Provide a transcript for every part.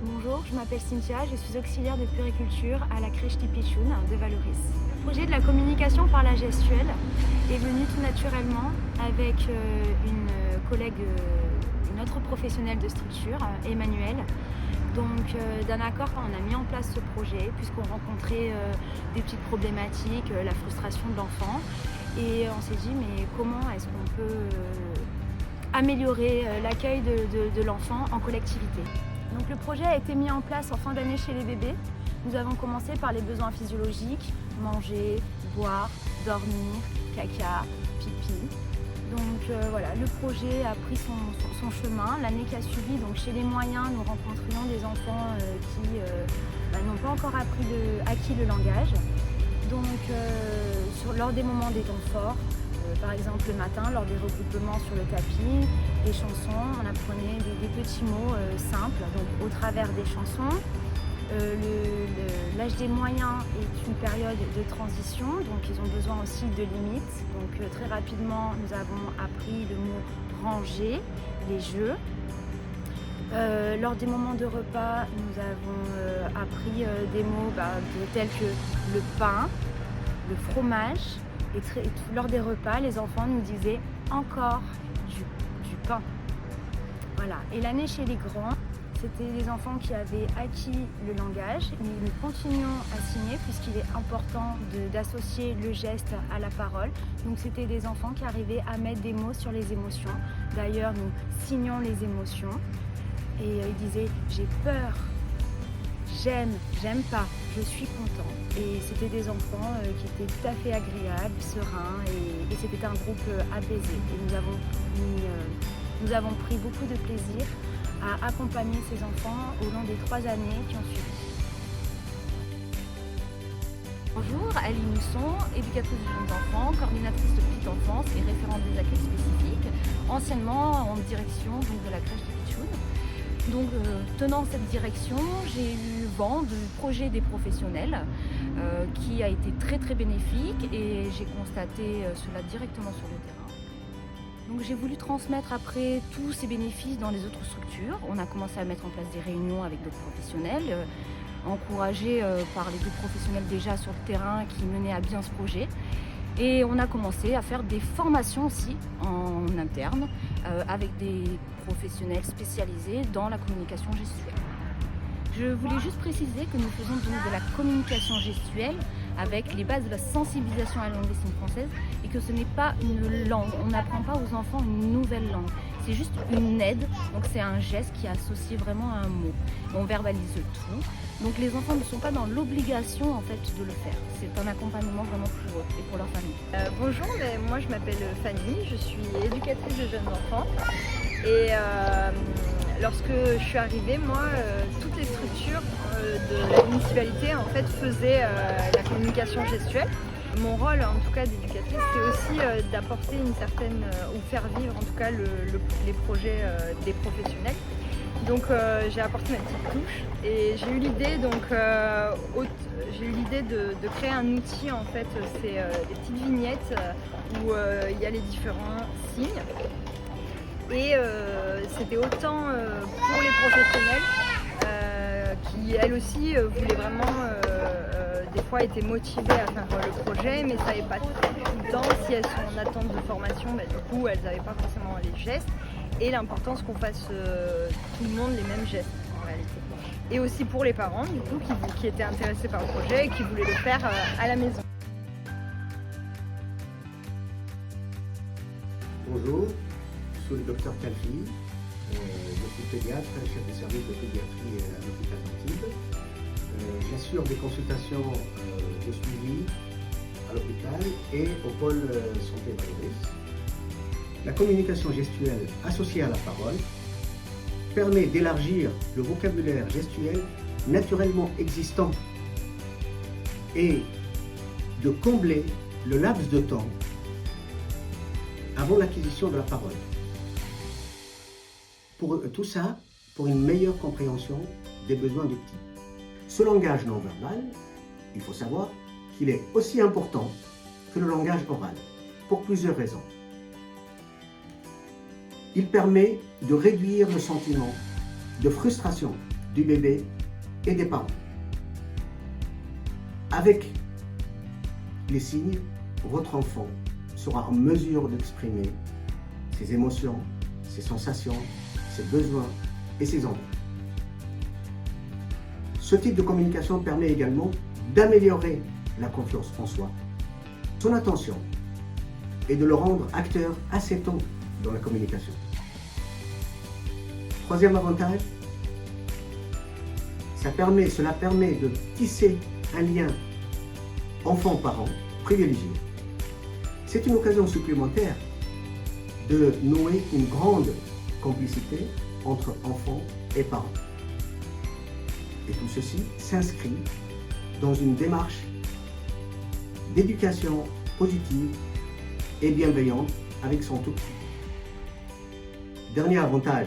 Bonjour, je m'appelle Cynthia, je suis auxiliaire de puériculture à la crèche Tipichoun de Valoris. Le projet de la communication par la gestuelle est venu tout naturellement avec une collègue, une autre professionnelle de structure, Emmanuelle. Donc d'un accord, on a mis en place ce projet puisqu'on rencontrait des petites problématiques, la frustration de l'enfant. Et on s'est dit mais comment est-ce qu'on peut améliorer l'accueil de l'enfant en collectivité. Donc le projet a été mis en place en fin d'année chez les bébés. Nous avons commencé par les besoins physiologiques, manger, boire, dormir, caca, pipi. Donc voilà, le projet a pris son chemin. L'année qui a suivi, donc chez les moyens, nous rencontrions des enfants qui n'ont pas encore acquis le langage. Donc lors des moments des temps forts, par exemple le matin, lors des regroupements sur le tapis, des chansons, on apprenait des petits mots simples, donc au travers des chansons. L'âge des moyens est une période de transition, donc ils ont besoin aussi de limites. Donc très rapidement, nous avons appris le mot ranger, les jeux. Lors des moments de repas, nous avons appris des mots tels que le pain, le fromage. Et lors des repas, les enfants nous disaient encore du pain. Voilà. Et l'année chez les grands, c'était des enfants qui avaient acquis le langage, mais nous continuons à signer puisqu'il est important d'associer le geste à la parole. Donc c'était des enfants qui arrivaient à mettre des mots sur les émotions. D'ailleurs, nous signons les émotions et ils disaient j'ai peur, j'aime pas, je suis content. Et c'était des enfants qui étaient tout à fait agréables, sereins et c'était un groupe apaisé. Et nous avons pris beaucoup de plaisir à accompagner ces enfants au long des 3 années qui ont suivi. Bonjour, Ali Mousson, éducatrice de jeunes enfants, coordinatrice de petite enfance et référente des accueils spécifiques, anciennement en direction de la crèche de Tipichoun. Donc, tenant cette direction, j'ai eu vent du projet des professionnels qui a été très bénéfique et j'ai constaté cela directement sur le terrain. Donc j'ai voulu transmettre après tous ces bénéfices dans les autres structures. On a commencé à mettre en place des réunions avec d'autres professionnels, encouragés par les 2 professionnels déjà sur le terrain qui menaient à bien ce projet. Et on a commencé à faire des formations aussi en interne avec des professionnels spécialisés dans la communication gestuelle. Je voulais juste préciser que nous faisons donc de la communication gestuelle avec les bases de la sensibilisation à la langue des signes française et que ce n'est pas une langue. On n'apprend pas aux enfants une nouvelle langue. C'est juste une aide, donc c'est un geste qui est associé vraiment à un mot. On verbalise tout, donc les enfants ne sont pas dans l'obligation en fait de le faire. C'est un accompagnement vraiment pour eux et pour leur famille. Bonjour, moi je m'appelle Fanny, je suis éducatrice de jeunes enfants et lorsque je suis arrivée, moi, toutes les structures de la municipalité en fait faisaient la communication gestuelle. Mon rôle en tout cas d'éducatrice, c'est aussi d'apporter une certaine, ou faire vivre en tout cas les projets des professionnels. Donc j'ai apporté ma petite touche et j'ai eu l'idée de créer un outil en fait, c'est des petites vignettes où il y a les différents signes. Et c'était autant pour les professionnels qui elles aussi voulaient vraiment des fois étaient motivées à faire le projet mais ne savaient pas tout le temps si elles sont en attente de formation, du coup elles n'avaient pas forcément les gestes et l'importance qu'on fasse tout le monde les mêmes gestes en réalité. Et aussi pour les parents du coup qui étaient intéressés par le projet et qui voulaient le faire à la maison. Bonjour, je suis le docteur Calvi, je suis pédiatre, chef de service de pédiatrie à l'hôpital d'Antibes. J'assure des consultations de suivi à l'hôpital et au pôle santé Valoris. La communication gestuelle associée à la parole permet d'élargir le vocabulaire gestuel naturellement existant et de combler le laps de temps avant l'acquisition de la parole. Pour tout ça, pour une meilleure compréhension des besoins du petit. Ce langage non verbal, il faut savoir qu'il est aussi important que le langage oral, pour plusieurs raisons. Il permet de réduire le sentiment de frustration du bébé et des parents. Avec les signes, votre enfant sera en mesure d'exprimer ses émotions, ses sensations, ses besoins et ses envies. Ce type de communication permet également d'améliorer la confiance en soi, son attention, et de le rendre acteur assez tôt dans la communication. Troisième avantage, cela permet de tisser un lien enfant-parent privilégié. C'est une occasion supplémentaire de nouer une grande complicité entre enfants et parents. Et tout ceci s'inscrit dans une démarche d'éducation positive et bienveillante avec son tout petit. Dernier avantage,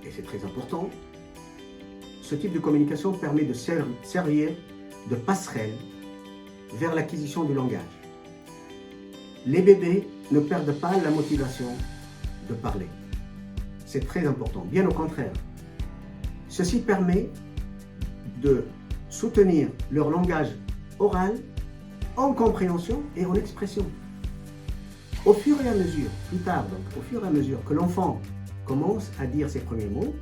et c'est très important, ce type de communication permet de servir de passerelle vers l'acquisition du langage. Les bébés ne perdent pas la motivation de parler. C'est très important, bien au contraire. Ceci permet de soutenir leur langage oral en compréhension et en expression. Au fur et à mesure, plus tard donc, au fur et à mesure que l'enfant commence à dire ses premiers mots,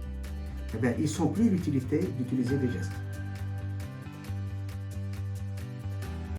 ils sont plus l'utilité d'utiliser des gestes.